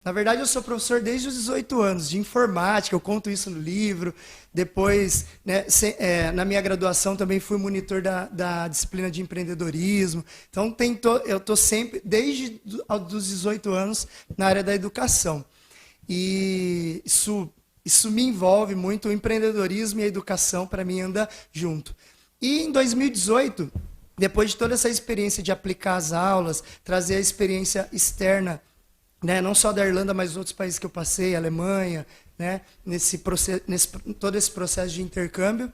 Na verdade, eu sou professor desde os 18 anos, de informática, eu conto isso no livro. Depois, né, na minha graduação, também fui monitor da disciplina de empreendedorismo. Então, eu estou sempre, desde os 18 anos, na área da educação. E isso me envolve muito, o empreendedorismo e a educação, para mim, anda junto. E em 2018, depois de toda essa experiência de aplicar as aulas, trazer a experiência externa, né, não só da Irlanda, mas outros países que eu passei, Alemanha, né, todo esse processo de intercâmbio.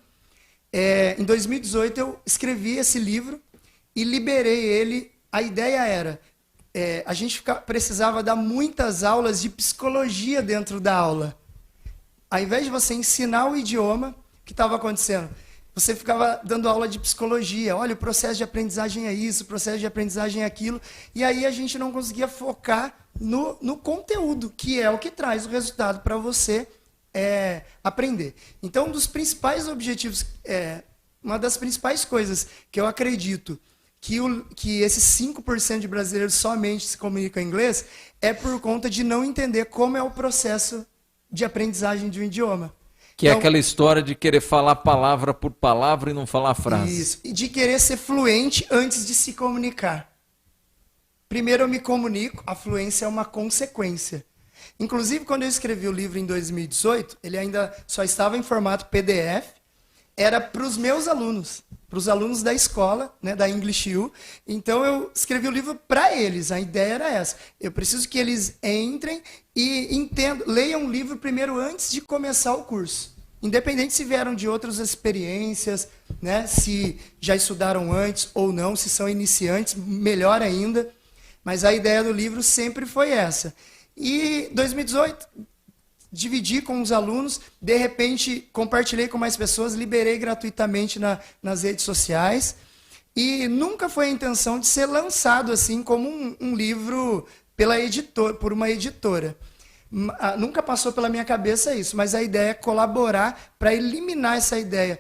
Em 2018 eu escrevi esse livro e liberei ele. A ideia era, a gente precisava dar muitas aulas de psicologia dentro da aula. Ao invés de você ensinar o idioma, o que estava acontecendo? Você ficava dando aula de psicologia. Olha, o processo de aprendizagem é isso, o processo de aprendizagem é aquilo. E aí a gente não conseguia focar no conteúdo, que é o que traz o resultado para você aprender. Então, um dos principais objetivos, uma das principais coisas que eu acredito que esses 5% de brasileiros somente se comunicam em inglês é por conta de não entender como é o processo de aprendizagem de um idioma. Que então, é aquela história de querer falar palavra por palavra e não falar frase. Isso, e de querer ser fluente antes de se comunicar. Primeiro eu me comunico, a fluência é uma consequência. Inclusive, quando eu escrevi o livro em 2018, ele ainda só estava em formato PDF, era para os meus alunos, para os alunos da escola, né, da English U. Então eu escrevi o livro para eles, a ideia era essa. Eu preciso que eles entrem e leiam o livro primeiro antes de começar o curso. Independente se vieram de outras experiências, né, se já estudaram antes ou não, se são iniciantes, melhor ainda. Mas a ideia do livro sempre foi essa. E 2018, dividi com os alunos, de repente compartilhei com mais pessoas, liberei gratuitamente nas redes sociais. E nunca foi a intenção de ser lançado assim como um livro por uma editora. Nunca passou pela minha cabeça isso, mas a ideia é colaborar para eliminar essa ideia,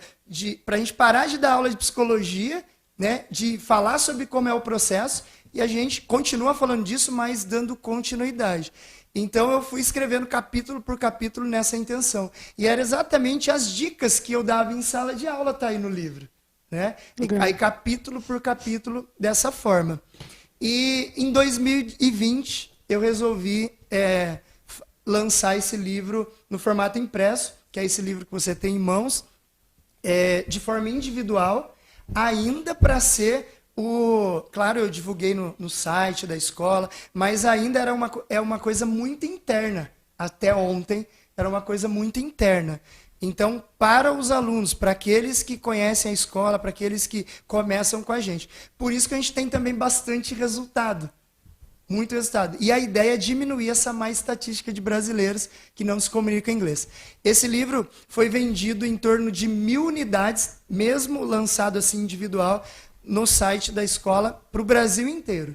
para a gente parar de dar aula de psicologia, né, de falar sobre como é o processo, e a gente continua falando disso, mas dando continuidade. Então eu fui escrevendo capítulo por capítulo nessa intenção. E eram exatamente as dicas que eu dava em sala de aula, tá aí no livro. Né? Aí capítulo por capítulo, dessa forma. E em 2020 eu resolvi lançar esse livro no formato impresso, que é esse livro que você tem em mãos, de forma individual, ainda para ser claro, eu divulguei no site da escola, mas ainda é uma coisa muito interna. Até ontem era uma coisa muito interna. Então, para os alunos, para aqueles que conhecem a escola, para aqueles que começam com a gente. Por isso que a gente tem também bastante resultado. Muito resultado. E a ideia é diminuir essa má estatística de brasileiros que não se comunicam em inglês. Esse livro foi vendido em torno de 1.000 unidades, mesmo lançado assim individual, no site da escola para o Brasil inteiro.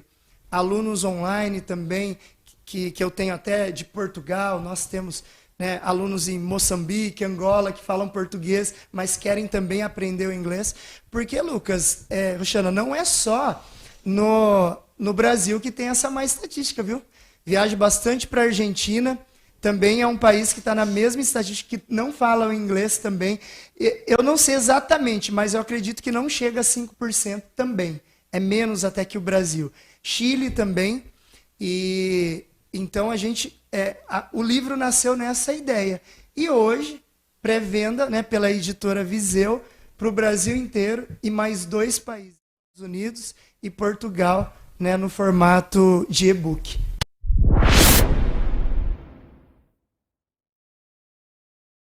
Alunos online também, que eu tenho até de Portugal, nós temos, né, alunos em Moçambique, Angola, que falam português, mas querem também aprender o inglês. Porque, Lucas, Roxana, não é só no Brasil que tem essa má estatística, viu? Viajo bastante para a Argentina, também é um país que está na mesma estatística, que não fala o inglês também. Eu não sei exatamente, mas eu acredito que não chega a 5% também. É menos até que o Brasil. Chile também. E então o livro nasceu nessa ideia. E hoje, pré-venda, né, pela editora Viseu, para o Brasil inteiro e mais 2 países, Estados Unidos e Portugal, né, no formato de e-book.